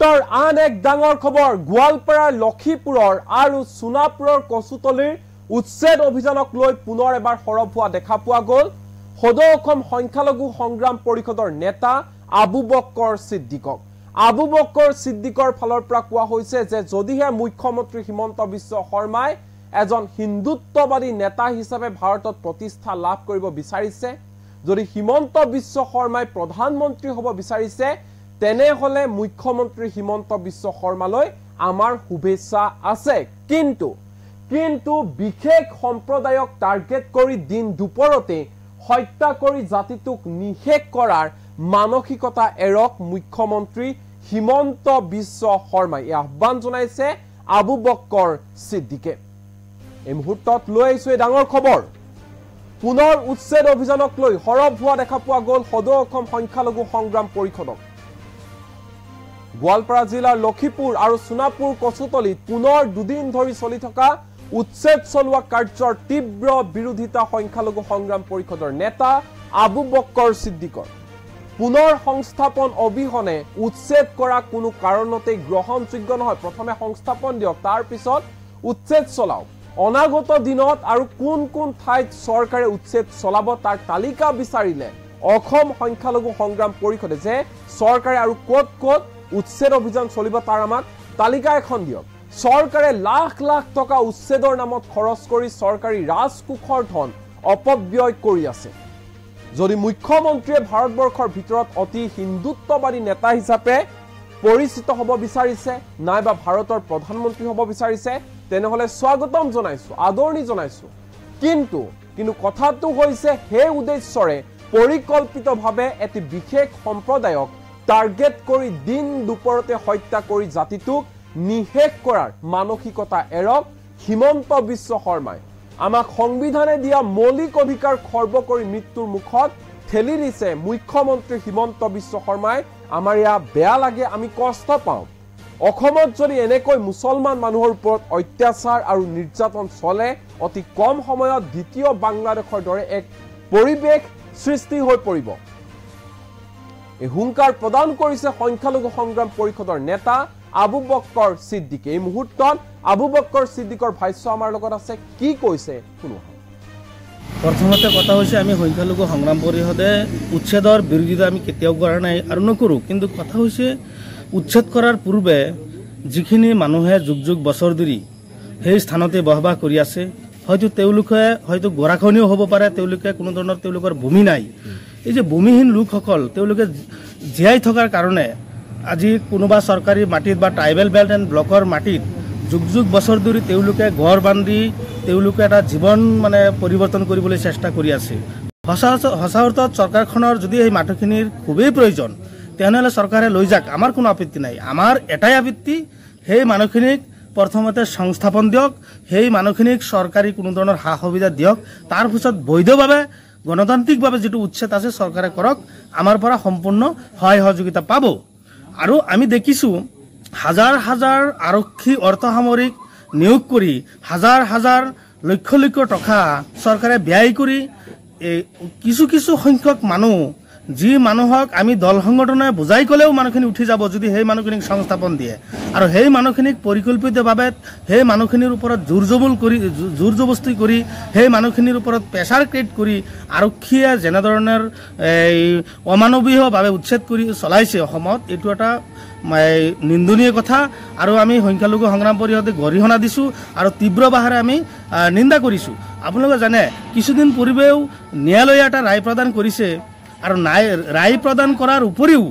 মুহূৰ্তৰ আন এক ডাঙৰ খবৰ গোৱালপাৰাৰ লক্ষীপুৰৰ আৰু সোনাপুৰৰ কচুতলিৰ উচ্ছেদ অভিযানক লৈ পুনৰ এবাৰ সৰব হোৱা দেখা পোৱা গ'ল সদৌ অসম সংখ্যালঘু সংগ্ৰাম পৰিষদৰ নেতা আবু বক্কৰ সিদ্দিকৰ ফালৰ পৰা কোৱা হৈছে যে যদিহে মুখ্যমন্ত্ৰী হিমন্ত বিশ্ব শৰ্মাই এজন হিন্দুত্ববাদী নেতা হিচাপে ভাৰতত প্ৰতিষ্ঠা লাভ কৰিব বিচাৰিছে যদি হিমন্ত বিশ্ব শৰ্মাই প্ৰধানমন্ত্ৰী হ'ব বিচাৰিছে তেনেহলে মুখ্যমন্ত্ৰী হিমন্ত বিশ্ব শৰ্মালৈ আমাৰ শুভেচ্ছা আছে কিন্তু বিশেষ সম্প্ৰদায়ক টাৰ্গেট কৰি দিন দুপৰতে হত্যা কৰি জাতিটোক নিশেষ কৰাৰ মানসিকতা এৰক মুখ্যমন্ত্ৰী হিমন্ত বিশ্ব শৰ্মাই আহ্বান জনাইছে আবু বক্কৰ সিদ্দিকে এই মুহূৰ্তত লৈ আহিছো এই ডাঙৰ খবৰ পুনৰ উচ্ছেদ অভিযানক লৈ সৰব হোৱা দেখা পোৱা গ'ল সদৌ অসম সংখ্যালঘু সংগ্ৰাম পৰিষদক গোৱালপাৰা জিলাৰ লক্ষীপুৰ আৰু সোনাপুৰ কচুতলিত পুনৰ দুদিন ধৰি চলি থকা উচ্ছেদ চলোৱা কাৰ্যৰ তীব্ৰ বিৰোধিতা সংখ্যালঘু সংগ্ৰাম পৰিষদৰ নেতা আবু বক্কৰ সিদ্দিকৰ পুনৰ সংস্থাপন অবিহনে উচ্ছেদ কৰা কোনো কাৰণতে গ্ৰহণযোগ্য নহয় প্ৰথমে সংস্থাপন দিয়ক তাৰ পিছত উচ্ছেদ চলাওক অনাগত দিনত আৰু কোন ঠাইত চৰকাৰে উচ্ছেদ চলাব তাৰ তালিকা বিচাৰিলে অসম সংখ্যালঘু সংগ্ৰাম পৰিষদে যে চৰকাৰে আৰু ক'ত উচ্ছেদ অভিযান চলিব তাৰ আমাক তালিকা এখন দিয়ক চৰকাৰে লাখ টকা উচ্ছেদৰ নামত খৰচ কৰি চৰকাৰী ৰাজকোষৰ ধন অপব্যয় কৰি আছে যদি মুখ্যমন্ত্ৰীয়ে ভাৰতবৰ্ষৰ ভিতৰত অতি হিন্দুত্ববাদী নেতা হিচাপে পৰিচিত হ'ব বিচাৰিছে নাইবা ভাৰতৰ প্ৰধানমন্ত্ৰী হ'ব বিচাৰিছে তেনেহলে স্বাগতম জনাইছো আদৰণি জনাইছো কিন্তু কথাটো হৈছে হে উদ্দেশ্যৰে পৰিকল্পিতভাৱে এটি বিশেষ সম্প্ৰদায়ক টাৰ্গেট কৰি দিন দুপৰতে হত্যা কৰি জাতিটোক নিশেষ কৰাৰ মানসিকতা এৰক হিমন্ত বিশ্ব শৰ্মাই আমাক সংবিধানে দিয়া মৌলিক অধিকাৰ খৰ্ব কৰি মৃত্যুৰ মুখত ঠেলি দিছে মুখ্যমন্ত্ৰী হিমন্ত বিশ্ব শৰ্মাই আমাৰ ইয়া বেয়া লাগে আমি কষ্ট পাওঁ অসমত যদি এনেকৈ মুছলমান মানুহৰ ওপৰত অত্যাচাৰ আৰু নিৰ্যাতন চলে অতি কম সময়ত দ্বিতীয় বাংলাদেশৰ দৰে এক পৰিৱেশ সৃষ্টি হৈ পৰিব এই হুংকাৰ প্ৰদান কৰিছে সংখ্যালঘু সংগ্ৰাম পৰিষদৰ নেতা আবু বক্কৰ সিদ্দিকে এই মুহূৰ্তত আবু বক্কৰ সিদ্দিকৰ ভাষ্য আমাৰ লগত আছে কি কৈছে শুনো প্ৰথমতে কথা হৈছে আমি সংখ্যালঘু সংগ্ৰাম পৰিষদে উচ্ছেদৰ বিৰোধিতা আমি কেতিয়াও কৰা নাই আৰু নকৰো কিন্তু কথা হৈছে উচ্ছেদ কৰাৰ পূৰ্বে যিখিনি মানুহে যুগ বছৰ ধৰি সেই স্থানতে বসবাস কৰি আছে হয়তো গৰাখনীয় হ'ব পাৰে তেওঁলোকে কোনো ধৰণৰ তেওঁলোকৰ ভূমি নাই এই যে ভূমিহীন লোকসকল তেওঁলোকে জীয়াই থকাৰ কাৰণে আজি কোনোবা চৰকাৰী মাটিত বা ট্ৰাইবেল বেল্ট এণ্ড ব্লকৰ মাটিত যুগ বছৰ ধৰি তেওঁলোকে ঘৰ বান্ধি তেওঁলোকে এটা জীৱন পৰিৱৰ্তন কৰিবলৈ চেষ্টা কৰি আছে সঁচা অৰ্থত চৰকাৰখনৰ যদি এই মাটিখিনিৰ খুবেই প্ৰয়োজন তেনেহ'লে চৰকাৰে লৈ যাক আমাৰ কোনো আপত্তি নাই আমাৰ এটাই আপত্তি সেই মানুহখিনিক প্ৰথমতে সংস্থাপন দিয়ক সেই মানুহখিনিক চৰকাৰী কোনো ধৰণৰ সা সুবিধা দিয়ক তাৰ পিছত বৈধভাৱে গণতান্ত্ৰিকভাৱে যেটো উচ্ছেদ আছে চৰকাৰে কৰক আমাৰ পৰা সম্পূৰ্ণ সহায় সহযোগিতা পাব আৰু আমি দেখিছো হাজাৰ আৰক্ষী অৰ্থসামৰিক নিয়োগ কৰি হাজাৰ লক্ষ টকা চৰকাৰে ব্যয় কৰি কিছু সংখ্যক মানুহ যি মানুহক আমি দল সংগঠনে বুজাই ক'লেও মানুহখিনি উঠি যাব যদি সেই মানুহখিনিক সংস্থাপন দিয়ে আৰু সেই মানুহখিনিক পৰিকল্পিতভাৱে সেই মানুহখিনিৰ ওপৰত জোৰ জবস্তি কৰি সেই মানুহখিনিৰ ওপৰত প্ৰেছাৰ ক্ৰিয়েট কৰি আৰক্ষীয়ে যেনেধৰণৰ অমানৱীয়ভাৱে উচ্ছেদ কৰি চলাইছে অসমত এইটো এটা নিন্দনীয় কথা আৰু আমি সংখ্যালঘু সংগ্ৰাম পৰিষদে গৰিহণা দিছোঁ আৰু তীব্ৰ ভাষাৰে আমি নিন্দা কৰিছোঁ আপোনালোকে জানে কিছুদিন পূৰ্বেও ন্যায়ালয়ে এটা ৰায় প্ৰদান কৰিছে আৰু ৰায় প্ৰদান কৰাৰ উপৰিও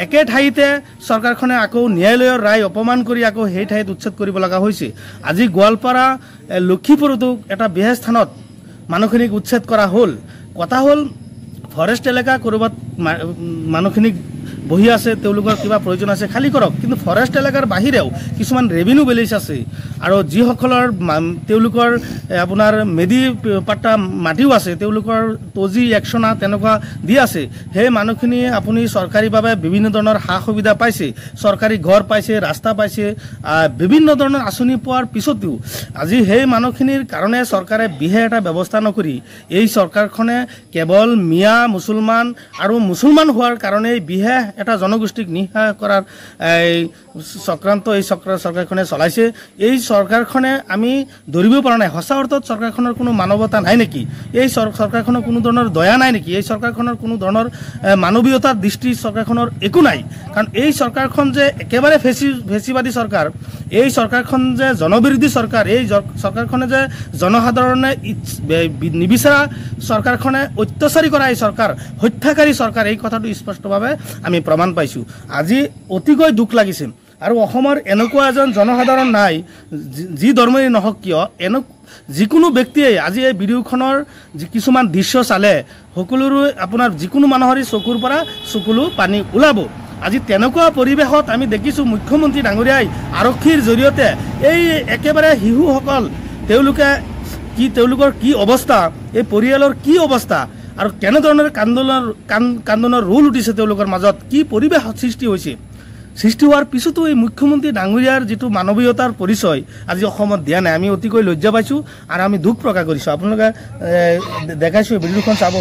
একে ঠাইতে চৰকাৰখনে আকৌ ন্যায়ালয়ৰ ৰায় অপমান কৰি আকৌ সেই ঠাইত উচ্ছেদ কৰিব লগা হৈছে আজি গোৱালপাৰা লক্ষীপুৰতো এটা বিশেষ স্থানত মানুহখিনিক উচ্ছেদ কৰা হ'ল কথা হ'ল ফৰেষ্ট এলেকা ক'ৰবাত মানুহখিনিক বহি আছে তেওঁলোকৰ কিবা প্ৰয়োজন আছে খালী কৰক কিন্তু ফৰেষ্ট এলেকাৰ বাহিৰেও কিছুমান ৰেভিনিউ ভিলেজ আছে আৰু যিসকলৰ তেওঁলোকৰ আপোনাৰ মেডি পাট্টা মাটিও আছে তেওঁলোকৰ তজি একচনা তেনেকুৱা দি আছে সেই মানুহখিনি আপুনি চৰকাৰীভাৱে বিভিন্ন ধৰণৰ সা সুবিধা পাইছে চৰকাৰী ঘৰ পাইছে ৰাস্তা পাইছে বিভিন্ন ধৰণৰ আঁচনি পোৱাৰ পিছতো আজি সেই মানুহখিনিৰ কাৰণে চৰকাৰে বিশেষ এটা ব্যৱস্থা নকৰি এই চৰকাৰখনে কেৱল মিয়া মুছলমান আৰু মুছলমান হোৱাৰ কাৰণে বিশেষ এটা জনগোষ্ঠীক নিহা কৰাৰ চক্ৰান্ত এই চৰকাৰখনে চলাইছে। এই চৰকাৰখনে আমি ধৰিব পৰা নাই সঁচা অৰ্থত চৰকাৰখনৰ কোনো মানৱতা নাই নেকি, এই চৰকাৰখনৰ কোনো ধৰণৰ দয়া নাই নেকি, এই চৰকাৰখনৰ কোনো ধৰণৰ মানৱীয়তাৰ দৃষ্টি চৰকাৰখনৰ একো নাই। কাৰণ এই চৰকাৰখন যে একেবাৰে ফেচিবাদী চৰকাৰ, এই চৰকাৰখন যে জনবিৰোধী চৰকাৰ, এই চৰকাৰখনে যে জনসাধাৰণে নিবিচাৰা চৰকাৰখনে অত্যাচাৰী কৰা এই চৰকাৰ, হত্যাকাৰী চৰকাৰ, এই কথাটো স্পষ্টভাৱে আমি প্ৰমাণ পাইছোঁ। আজি অতিকৈ দুখ লাগিছে। আৰু অসমৰ এনেকুৱা এজন জনসাধাৰণ নাই যি ধৰ্মই নহওক কিয়, যিকোনো ব্যক্তিয়ে আজি এই ভিডিঅ'খনৰ কিছুমান দৃশ্য চালে সকলোৰে আপোনাৰ যিকোনো মানুহৰে চকুৰ পৰা চকুলো পানী ওলাব। আজি তেনেকুৱা পৰিৱেশত আমি দেখিছোঁ মুখ্যমন্ত্ৰী ডাঙৰীয়াই আৰক্ষীৰ জৰিয়তে এই একেবাৰে শিশুসকল তেওঁলোকৰ কি অৱস্থা, এই পৰিয়ালৰ কি অৱস্থা আৰু কেনেধৰণৰ কান্দোনৰ ৰোল উঠিছে তেওঁলোকৰ মাজত, কি পৰিৱেশ সৃষ্টি হোৱাৰ পিছতো এই মুখ্যমন্ত্ৰী ডাঙৰীয়াৰ যিটো মানৱীয়তাৰ পৰিচয় আজি অসমত দিয়া নাই। আমি অতিকৈ লজ্জা পাইছোঁ আৰু আমি দুখ প্ৰকাশ কৰিছোঁ। আপোনালোকে দেখাইছোঁ ভিডিঅ'খন চাব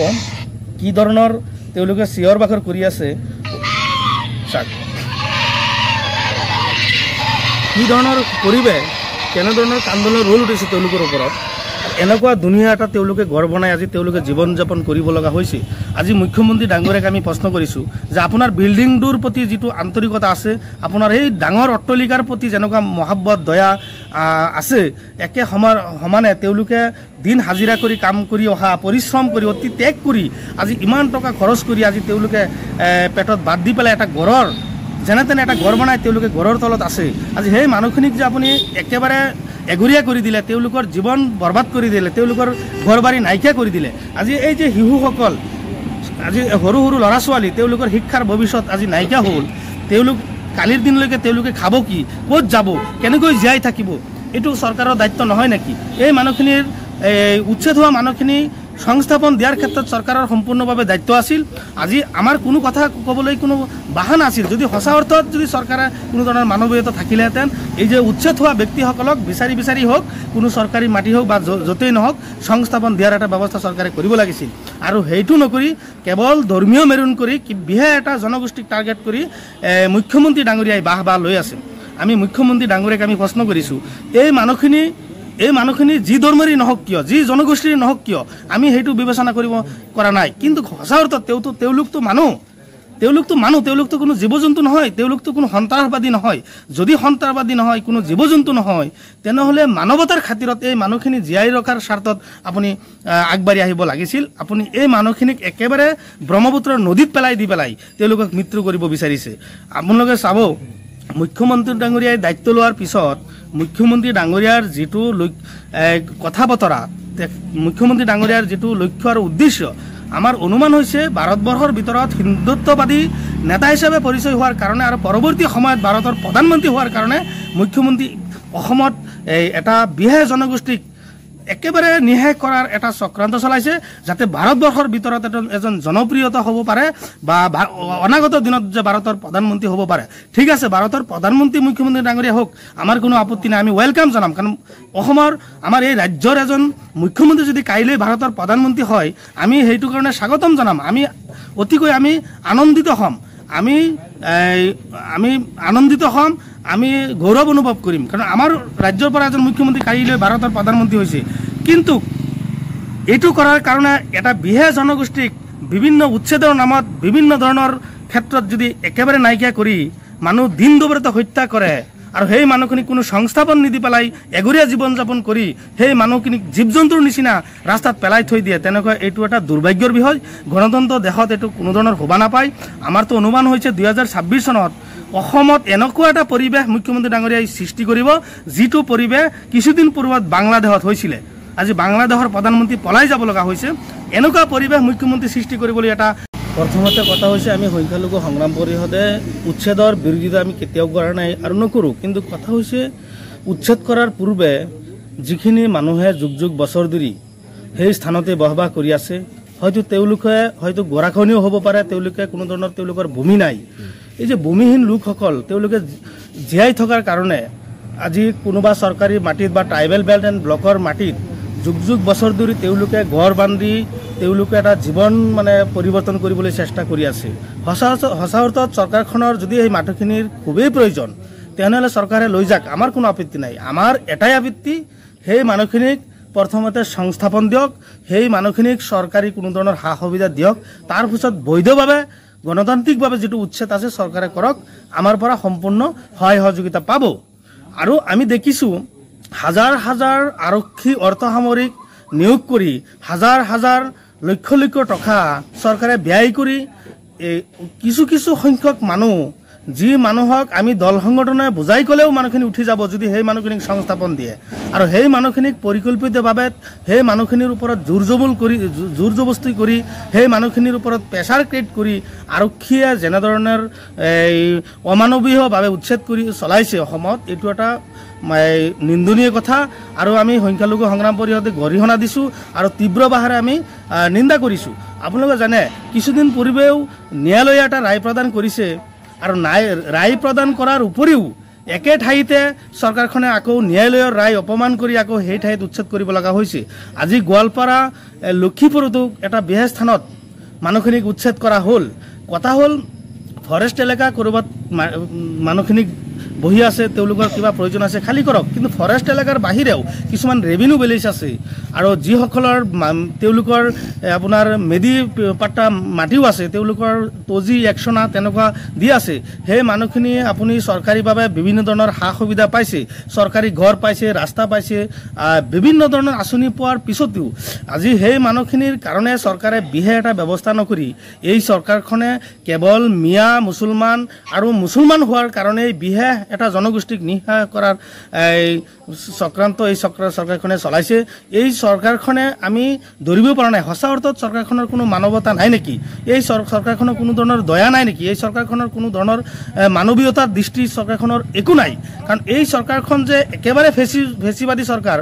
কি ধৰণৰ তেওঁলোকে চিঞৰ বাখৰ কৰি আছে, কি ধৰণৰ পৰিৱেশ, কেনেধৰণৰ কান্দোনৰ ৰোল উঠিছে তেওঁলোকৰ ওপৰত। এনেকুৱা দুনিয়া এটা তেওঁলোকে ঘৰ বনাই আজি তেওঁলোকে জীৱন যাপন কৰিব লগা হৈছে। আজি মুখ্যমন্ত্ৰী ডাঙৰীয়াক আমি প্ৰশ্ন কৰিছোঁ যে আপোনাৰ বিল্ডিংটোৰ প্ৰতি যিটো আন্তৰিকতা আছে, আপোনাৰ এই ডাঙৰ অট্টালিকাৰ প্ৰতি যেনেকুৱা মহাব্বত দয়া আছে, একে সমানে তেওঁলোকে দিন হাজিৰা কৰি কাম কৰি অহা, পৰিশ্ৰম কৰি অতি ত্যাগ কৰি আজি ইমান টকা খৰচ কৰি আজি তেওঁলোকে পেটত বাদ দি পেলাই এটা ঘৰৰ যেনে তেনে এটা ঘৰ বনাই তেওঁলোকে ঘৰৰ তলত আছে। আজি সেই মানুহখিনিক যে আপুনি একেবাৰে এগুৰীয়া কৰি দিলে, তেওঁলোকৰ জীৱন বৰবাদ কৰি দিলে, তেওঁলোকৰ ঘৰ বাৰী নাইকিয়া কৰি দিলে। আজি এই যে শিশুসকল, আজি সৰু সৰু ল'ৰা ছোৱালী, তেওঁলোকৰ শিক্ষাৰ ভৱিষ্যত আজি নাইকিয়া হ'ল। তেওঁলোক কালিৰ দিনলৈকে তেওঁলোকে খাব কি, ক'ত যাব, কেনেকৈ জীয়াই থাকিব, এইটো চৰকাৰৰ দায়িত্ব নহয় নেকি? এই মানুহখিনিৰ উচ্ছেদ হোৱা মানুহখিনি সংস্থাপন দিয়াৰ ক্ষেত্ৰত চৰকাৰৰ সম্পূৰ্ণভাৱে দায়িত্ব আছিল। আজি আমাৰ কোনো কথা ক'বলৈ কোনো বাহানা আছিল। যদি সঁচা অৰ্থত যদি চৰকাৰে কোনো ধৰণৰ মানৱীয়তা থাকিলেহেঁতেন, এই যে উচ্ছেদ হোৱা ব্যক্তিসকলক বিচাৰি হওক, কোনো চৰকাৰী মাটি হওক বা য'তেই নহওক, সংস্থাপন দিয়াৰ এটা ব্যৱস্থা চৰকাৰে কৰিব লাগিছিল। আৰু সেইটো নকৰি কেৱল ধৰ্মীয় মেৰুন কৰি বিশেষ এটা জনগোষ্ঠীক টাৰ্গেট কৰি মুখ্যমন্ত্ৰী ডাঙৰীয়াই বাহ লৈ আছে। আমি মুখ্যমন্ত্ৰী ডাঙৰীয়াক আমি প্ৰশ্ন কৰিছোঁ, এই মানুহখিনি যি ধৰ্মৰেই নহওক কিয়, যি জনগোষ্ঠীৰ নহওক কিয়, আমি সেইটো বিবেচনা কৰিব কৰা নাই। কিন্তু সঁচা অৰ্থত তেওঁলোকতো মানুহ, তেওঁলোকতো কোনো জীৱ জন্তু নহয়, তেওঁলোকতো কোনো সন্ত্ৰাসবাদী নহয়। যদি সন্ত্ৰাসবাদী নহয়, কোনো জীৱ জন্তু নহয়, তেনেহ'লে মানৱতাৰ খাতিৰত এই মানুহখিনি জীয়াই ৰখাৰ স্বাৰ্থত আপুনি আগবাঢ়ি আহিব লাগিছিল। আপুনি এই মানুহখিনিক একেবাৰে ব্ৰহ্মপুত্ৰৰ নদীত পেলাই তেওঁলোকক মৃত্যু কৰিব বিচাৰিছে। আপোনালোকে চাব, মুখ্যমন্ত্ৰী ডাঙৰীয়াই দায়িত্ব লোৱাৰ পিছত মুখ্যমন্ত্ৰী ডাঙৰীয়াৰ যিটো কথা বতৰা, মুখ্যমন্ত্ৰী ডাঙৰীয়াৰ যিটো লক্ষ্য আৰু উদ্দেশ্য, আমাৰ অনুমান হৈছে ভাৰতবৰ্ষৰ ভিতৰত হিন্দুত্ববাদী নেতা হিচাপে পৰিচয় হোৱাৰ কাৰণে আৰু পৰৱৰ্তী সময়ত ভাৰতৰ প্ৰধানমন্ত্ৰী হোৱাৰ কাৰণে মুখ্যমন্ত্ৰী অসমত এটা বিশেষ জনগোষ্ঠীক একেবাৰে নিশেষ কৰাৰ এটা চক্ৰান্ত চলাইছে, যাতে ভাৰতবৰ্ষৰ ভিতৰত এজন জনপ্ৰিয়তা হ'ব পাৰে বা অনাগত দিনত যে ভাৰতৰ প্ৰধানমন্ত্ৰী হ'ব পাৰে। ঠিক আছে, ভাৰতৰ প্ৰধানমন্ত্ৰী মুখ্যমন্ত্ৰী ডাঙৰীয়া হওক, আমাৰ কোনো আপত্তি নাই, আমি ৱেলকাম জনাম। কাৰণ আমাৰ এই ৰাজ্যৰ এজন মুখ্যমন্ত্ৰী যদি কাইলৈ ভাৰতৰ প্ৰধানমন্ত্ৰী হয়, আমি সেইটো কাৰণে স্বাগতম জনাম। অতিকৈ আনন্দিত হ'ম, আমি গৌৰৱ অনুভৱ কৰিম। কাৰণ আমাৰ ৰাজ্যৰ পৰা এজন মুখ্যমন্ত্ৰী কাইলৈ ভাৰতৰ প্ৰধানমন্ত্ৰী হৈছে। কিন্তু এইটো কৰাৰ কাৰণে এটা বিশেষ জনগোষ্ঠীক বিভিন্ন উচ্ছেদৰ নামত বিভিন্ন ধৰণৰ ক্ষেত্ৰত যদি একেবাৰে নাইকিয়া কৰি মানুহ দিন দুপৰীয়া হত্যা কৰে আৰু সেই মানুহখিনিক কোনো সংস্থাপন নিদি পেলাই এগুৰীয়া জীৱন যাপন কৰি সেই মানুহখিনিক জীৱ জন্তুৰ নিচিনা ৰাস্তাত পেলাই থৈ দিয়ে, তেনেকুৱা এইটো এটা দুৰ্ভাগ্যৰ বিষয়। গণতন্ত্ৰ দেশত এইটো কোনো ধৰণৰ হ'ব নাপায়। আমাৰতো অনুমান হৈছে 2026 চনত অসমত এনেকুৱা এটা পৰিৱেশ মুখ্যমন্ত্ৰী ডাঙৰীয়াই সৃষ্টি কৰিব, যিটো পৰিৱেশ কিছুদিন পূৰ্বত বাংলাদেশত হৈছিলে। আজি বাংলাদেশৰ প্ৰধানমন্ত্ৰী পলাই যাব লগা হৈছে। এনেকুৱা পৰিৱেশ মুখ্যমন্ত্ৰী সৃষ্টি কৰিবলৈ এটা প্ৰথমতে কথা হৈছে, আমি সংখ্যালঘু সংগ্ৰাম পৰিষদে উচ্ছেদৰ বিৰোধিতা আমি কেতিয়াও কৰা নাই আৰু নকৰোঁ। কিন্তু কথা হৈছে, উচ্ছেদ কৰাৰ পূৰ্বে যিখিনি মানুহে যুগ বছৰ ধৰি সেই স্থানতে বসবাস কৰি আছে, তেওঁলোকে হয়তো গৰাখহনীয় হ'ব পাৰে, তেওঁলোকে কোনো ধৰণৰ তেওঁলোকৰ ভূমি নাই। এই যে ভূমিহীন লোকসকল, তেওঁলোকে জীয়াই থকাৰ কাৰণে আজি কোনোবা চৰকাৰী মাটিত বা ট্ৰাইবেল বেল্ট এণ্ড ব্লকৰ মাটিত যুগ বছৰ ধৰি তেওঁলোকে ঘৰ বান্ধি তেওঁলোকে এটা জীৱন মানে পৰিৱৰ্তন কৰিবলৈ চেষ্টা কৰি আছে। সঁচা অৰ্থত চৰকাৰখনৰ যদি এই মানুহখিনিৰ খুবেই প্ৰয়োজন তেনেহ'লে চৰকাৰে লৈ যাওক, আমাৰ কোনো আপত্তি নাই। আমাৰ এটাই আপত্তি, সেই মানুহখিনিক প্ৰথমতে সংস্থাপন দিয়ক, সেই মানুহখিনিক চৰকাৰী কোনো ধৰণৰ সা সুবিধা দিয়ক, তাৰপিছত বৈধভাৱে গণতান্ত্ৰিকভাৱে যিটো উচ্ছেদ আছে চৰকাৰে কৰক, আমাৰ পৰা সম্পূৰ্ণ সহায় সহযোগিতা পাব। আৰু আমি দেখিছোঁ হাজাৰ হাজাৰ আৰক্ষী অৰ্ধসামৰিক নিয়োগ কৰি হাজাৰ হাজাৰ লক্ষ লক্ষ টকা চৰকাৰে ব্যয় কৰি কিছু সংখ্যক মানুহ, যি মানুহক আমি দল সংগঠনে বুজাই ক'লেও মানুহখিনি উঠি যাব যদি সেই মানুহখিনিক সংস্থাপন দিয়ে, আৰু সেই মানুহখিনিক পৰিকল্পিতভাৱে সেই মানুহখিনিৰ ওপৰত জোৰ জবস্তি কৰি সেই মানুহখিনিৰ ওপৰত প্ৰেছাৰ ক্ৰিয়েট কৰি আৰক্ষীয়ে যেনেধৰণৰ অমানৱীয়ভাৱে উচ্ছেদ কৰি চলাইছে অসমত, এইটো এটা নিন্দনীয় কথা। আৰু আমি সংখ্যালঘু সংগ্ৰাম পৰিষদে গৰিহণা দিছোঁ আৰু তীব্ৰ ভাষাৰে আমি নিন্দা কৰিছোঁ। আপোনালোকে জানে কিছুদিন পূৰ্বেও ন্যায়ালয়ে এটা ৰায় প্ৰদান কৰিছে, আৰু ৰায় প্ৰদান কৰাৰ উপৰিও একে ঠাইতে চৰকাৰখনে আকৌ ন্যায়ালয়ৰ ৰায় অপমান কৰি আকৌ সেই ঠাইত উচ্ছেদ কৰিব লগা হৈছে। আজি গোৱালপাৰা লক্ষীপুৰতো এটা বিশেষ স্থানত মানুহখিনিক উচ্ছেদ কৰা হ'ল। কথা হ'ল ফৰেষ্ট এলেকা ক'ৰবাত মানুহখিনিক বহি আছে, তেওঁলোকৰ কিবা প্ৰয়োজন আছে খালী কৰক, কিন্তু ফৰেষ্ট এলেকাৰ বাহিৰেও কিছুমান ৰেভিনিউ ভিলেজ আছে আৰু যিসকলৰ তেওঁলোকৰ আপোনাৰ মেডি পাট্টা মাটিও আছে, তেওঁলোকৰ তজি একচনা তেনেকুৱা দি আছে, সেই মানুহখিনি আপুনি চৰকাৰীভাৱে বিভিন্ন ধৰণৰ সা সুবিধা পাইছে, চৰকাৰী ঘৰ পাইছে, ৰাস্তা পাইছে, বিভিন্ন ধৰণৰ আঁচনি পোৱাৰ পিছতো আজি সেই মানুহখিনিৰ কাৰণে চৰকাৰে বিশেষ এটা ব্যৱস্থা নকৰি এই চৰকাৰখনে কেৱল মিয়া মুছলমান আৰু মুছলমান হোৱাৰ কাৰণে বিশেষ এটা জনগোষ্ঠীক নিহা কৰাৰ চক্ৰান্ত এই চৰকাৰখনে চলাইছে। এই চৰকাৰখনে আমি ধৰিব পৰা নাই সঁচা অৰ্থত চৰকাৰখনৰ কোনো মানৱতা নাই নেকি, এই চৰকাৰখনৰ কোনো ধৰণৰ দয়া নাই নেকি, এই চৰকাৰখনৰ কোনো ধৰণৰ মানৱীয়তাৰ দৃষ্টি চৰকাৰখনৰ একো নাই। কাৰণ এই চৰকাৰখন যে একেবাৰে ফেচিবাদী চৰকাৰ,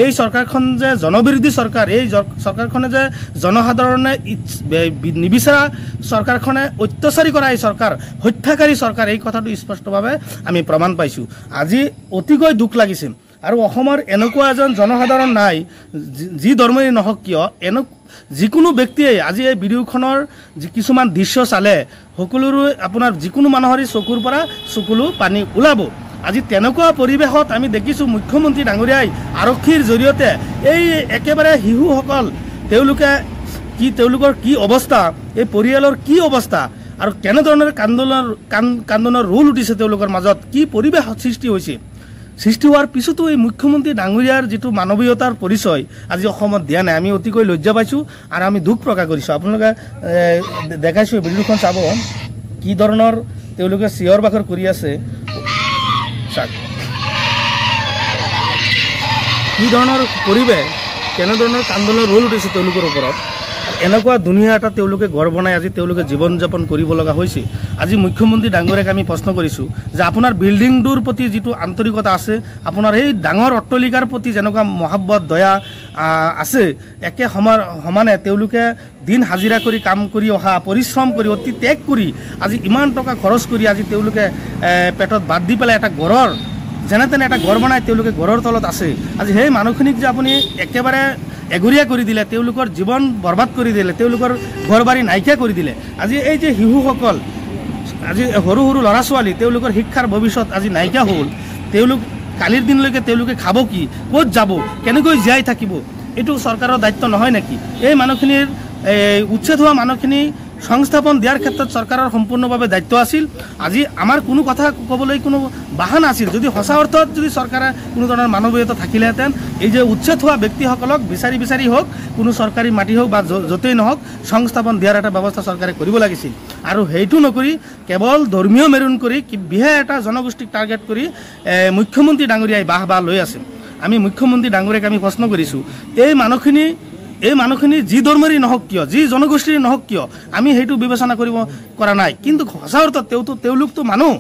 এই চৰকাৰখন যে জনবিৰোধী চৰকাৰ, এই চৰকাৰখনে যে জনসাধাৰণে নিবিচাৰা চৰকাৰখনে অত্যাচাৰী কৰা এই চৰকাৰ, হত্যাকাৰী চৰকাৰ, এই কথাটো স্পষ্টভাৱে আমি প্ৰমাণ পাইছোঁ। আজি অতিকৈ দুখ লাগিছে। আৰু অসমৰ এনেকুৱা এজন জনসাধাৰণ নাই যি ধৰ্মই নহওক কিয়, যিকোনো ব্যক্তিয়ে আজি এই ভিডিঅ'খনৰ কিছুমান দৃশ্য চালে সকলোৰে আপোনাৰ যিকোনো মানুহৰে চকুৰ পৰা চকুলো পানী ওলাব। আজি তেনেকুৱা পৰিৱেশত আমি দেখিছোঁ মুখ্যমন্ত্ৰী ডাঙৰীয়াই আৰক্ষীৰ জৰিয়তে এই একেবাৰে শিশুসকল তেওঁলোকৰ কি অৱস্থা, এই পৰিয়ালৰ কি অৱস্থা আৰু কেনেধৰণৰ কান্দোনৰ ৰোল উঠিছে তেওঁলোকৰ মাজত, কি পৰিৱেশ সৃষ্টি হোৱাৰ পিছতো এই মুখ্যমন্ত্ৰী ডাঙৰীয়াৰ যিটো মানৱীয়তাৰ পৰিচয় আজি অসমত দিয়া নাই। আমি অতিকৈ লজ্জা পাইছোঁ আৰু আমি দুখ প্ৰকাশ কৰিছোঁ। আপোনালোকে দেখাইছোঁ ভিডিঅ'খন চাব কি ধৰণৰ তেওঁলোকে চিঞৰ বাখৰ কৰি আছে, কি ধৰণৰ পৰিৱেশ, কেনেধৰণৰ কান্দোনৰ ৰোল উঠিছে তেওঁলোকৰ ওপৰত। এনেকুৱা দুনিয়া এটা তেওঁলোকে ঘৰ বনাই আজি তেওঁলোকে জীৱন যাপন কৰিব লগা হৈছে। আজি মুখ্যমন্ত্ৰী ডাঙৰীয়াক আমি প্ৰশ্ন কৰিছোঁ যে আপোনাৰ বিল্ডিংটোৰ প্ৰতি যিটো আন্তৰিকতা আছে, আপোনাৰ এই ডাঙৰ অট্টালিকাৰ প্ৰতি যেনেকুৱা মহাব্বত দয়া আছে, একে সমানে তেওঁলোকে দিন হাজিৰা কৰি কাম কৰি অহা, পৰিশ্ৰম কৰি অতি ত্যাগ কৰি আজি ইমান টকা খৰচ কৰি আজি তেওঁলোকে পেটত বাদ দি পেলাই এটা ঘৰৰ যেনে তেনে এটা ঘৰ বনাই তেওঁলোকে ঘৰৰ তলত আছে। আজি সেই মানুহখিনিক যে আপুনি একেবাৰে এঘৰীয়া কৰি দিলে, তেওঁলোকৰ জীৱন বৰবাদ কৰি দিলে, তেওঁলোকৰ ঘৰ বাৰী নাইকিয়া কৰি দিলে। আজি এই যে শিশুসকল, আজি সৰু সৰু ল'ৰা ছোৱালী, তেওঁলোকৰ শিক্ষাৰ ভৱিষ্যত আজি নাইকিয়া হ'ল। তেওঁলোক কালিৰ দিনলৈকে তেওঁলোকে খাব কি, ক'ত যাব, কেনেকৈ জীয়াই থাকিব, এইটো চৰকাৰৰ দায়িত্ব নহয় নেকি? এই মানুহখিনিৰ উচ্ছেদ হোৱা মানুহখিনি সংস্থাপন দিয়াৰ ক্ষেত্ৰত চৰকাৰৰ সম্পূৰ্ণভাৱে দায়িত্ব আছিল। আজি আমাৰ কোনো কথা ক'বলৈ কোনো বাহানা আছিল। যদি সঁচা অৰ্থত যদি চৰকাৰে কোনো ধৰণৰ মানৱীয়তা থাকিলেহেঁতেন, এই যে উচ্ছেদ হোৱা ব্যক্তিসকলক বিচাৰি হওক, কোনো চৰকাৰী মাটি হওক বা য'তেই নহওক, সংস্থাপন দিয়াৰ এটা ব্যৱস্থা চৰকাৰে কৰিব লাগিছিল। আৰু সেইটো নকৰি কেৱল ধৰ্মীয় মেৰুন কৰি বিশেষ এটা জনগোষ্ঠীক টাৰ্গেট কৰি মুখ্যমন্ত্ৰী ডাঙৰীয়াই বাহ লৈ আছে। আমি মুখ্যমন্ত্ৰী ডাঙৰীয়াক আমি প্ৰশ্ন কৰিছোঁ, এই মানুহখিনি যি ধৰ্মৰেই নহওক কিয়, যি জনগোষ্ঠীৰ নহওক কিয়, আমি সেইটো বিবেচনা কৰা নাই। কিন্তু সঁচা অৰ্থত তেওঁলোকতো মানুহ,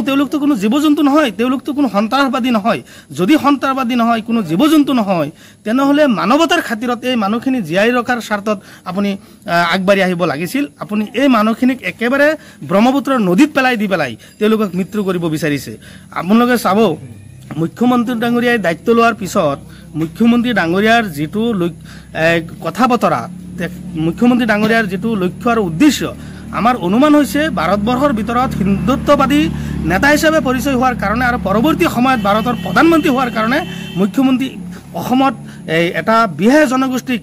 তেওঁলোকতো কোনো জীৱ জন্তু নহয়, তেওঁলোকতো কোনো সন্ত্ৰাসবাদী নহয়। যদি সন্ত্ৰাসবাদী নহয়, কোনো জীৱ জন্তু নহয়, তেনেহ'লে মানৱতাৰ খাতিৰত এই মানুহখিনি জীয়াই ৰখাৰ স্বাৰ্থত আপুনি আগবাঢ়ি আহিব লাগিছিল। আপুনি এই মানুহখিনিক একেবাৰে ব্ৰহ্মপুত্ৰৰ নদীত পেলাই তেওঁলোকক মৃত্যু কৰিব বিচাৰিছে। আপোনালোকে চাব মুখ্যমন্ত্ৰী ডাঙৰীয়াই দায়িত্ব লোৱাৰ পিছত মুখ্যমন্ত্ৰী ডাঙৰীয়াৰ যিটো কথা বতৰা, মুখ্যমন্ত্ৰী ডাঙৰীয়াৰ যিটো লক্ষ্য আৰু উদ্দেশ্য, আমাৰ অনুমান হৈছে ভাৰতবৰ্ষৰ ভিতৰত হিন্দুত্ববাদী নেতা হিচাপে পৰিচয় হোৱাৰ কাৰণে আৰু পৰৱৰ্তী সময়ত ভাৰতৰ প্ৰধানমন্ত্ৰী হোৱাৰ কাৰণে মুখ্যমন্ত্ৰী অসমত এটা বিশেষ জনগোষ্ঠীক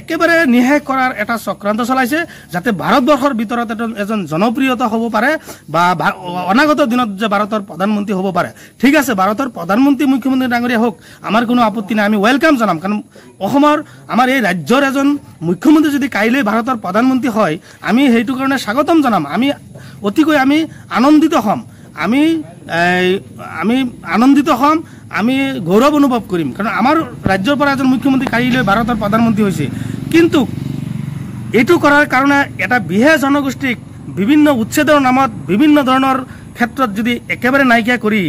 একেবাৰে নিশেষ কৰাৰ এটা চক্ৰান্ত চলাইছে, যাতে ভাৰতবৰ্ষৰ ভিতৰত এজন জনপ্ৰিয়তা হ'ব পাৰে বা অনাগত দিনত যে ভাৰতৰ প্ৰধানমন্ত্ৰী হ'ব পাৰে। ঠিক আছে, ভাৰতৰ প্ৰধানমন্ত্ৰী মুখ্যমন্ত্ৰী ডাঙৰীয়া হওক, আমাৰ কোনো আপত্তি নাই, আমি ৱেলকাম জনাম। কাৰণ আমাৰ এই ৰাজ্যৰ এজন মুখ্যমন্ত্ৰী যদি কাইলৈ ভাৰতৰ প্ৰধানমন্ত্ৰী হয়, আমি সেইটো কাৰণে স্বাগতম জনাম। আমি অতিকৈ আনন্দিত হ'ম, আমি আনন্দিত হ'ম, আমি গৌৰৱ অনুভৱ কৰিম। কাৰণ আমাৰ ৰাজ্যৰ পৰা এজন মুখ্যমন্ত্ৰী কাইলৈ ভাৰতৰ প্ৰধানমন্ত্ৰী হৈছে। কিন্তু এইটো কৰাৰ কাৰণে এটা বিশেষ জনগোষ্ঠীক বিভিন্ন উচ্ছেদৰ নামত বিভিন্ন ধৰণৰ ক্ষেত্ৰত যদি একেবাৰে নাইকিয়া কৰি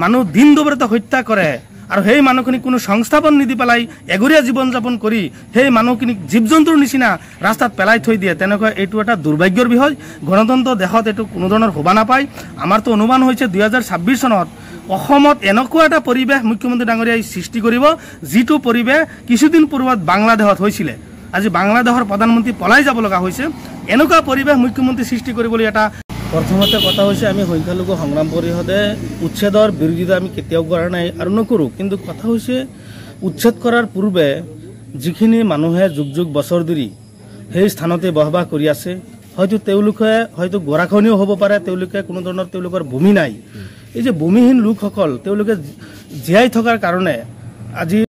মানুহ দিন দুপৰীয়াতে হত্যা কৰে আৰু সেই মানুহখিনিক কোনো সংস্থাপন নিদি পেলাই এগৰীয়া জীৱন যাপন কৰি সেই মানুহখিনিক জীৱ জন্তুৰ নিচিনা ৰাস্তাত পেলাই থৈ দিয়ে, তেনেকুৱা এইটো এটা দুৰ্ভাগ্যৰ বিষয়। গণতন্ত্ৰ দেশত এইটো কোনো ধৰণৰ শোভা নাপায়। আমাৰতো অনুমান হৈছে 2026 চনত অসমত এনেকুৱা এটা পৰিৱেশ মুখ্যমন্ত্ৰী ডাঙৰীয়াই সৃষ্টি কৰিব, যিটো পৰিৱেশ কিছুদিন পূৰ্বত বাংলাদেশত হৈছিলে। আজি বাংলাদেশৰ প্ৰধানমন্ত্ৰী পলাই যাব লগা হৈছে। এনেকুৱা পৰিৱেশ মুখ্যমন্ত্ৰী সৃষ্টি কৰিবলৈ এটা প্ৰথমতে কথা হৈছে, আমি সংখ্যালঘু সংগ্ৰাম পৰিষদে উচ্ছেদৰ বিৰোধিতা আমি কেতিয়াও কৰা নাই আৰু নকৰোঁ। কিন্তু কথা হৈছে, উচ্ছেদ কৰাৰ পূৰ্বে যিখিনি মানুহে যুগ যুগ বছৰ ধৰি সেই স্থানতে বসবাস কৰি আছে, তেওঁলোকে হয়তো গৰাখহনীয় হ'ব পাৰে, তেওঁলোকে কোনো ধৰণৰ তেওঁলোকৰ ভূমি নাই। এই যে ভূমিহীন লোকসকল, তেওঁলোকে জীয়াই থকাৰ কাৰণে আজি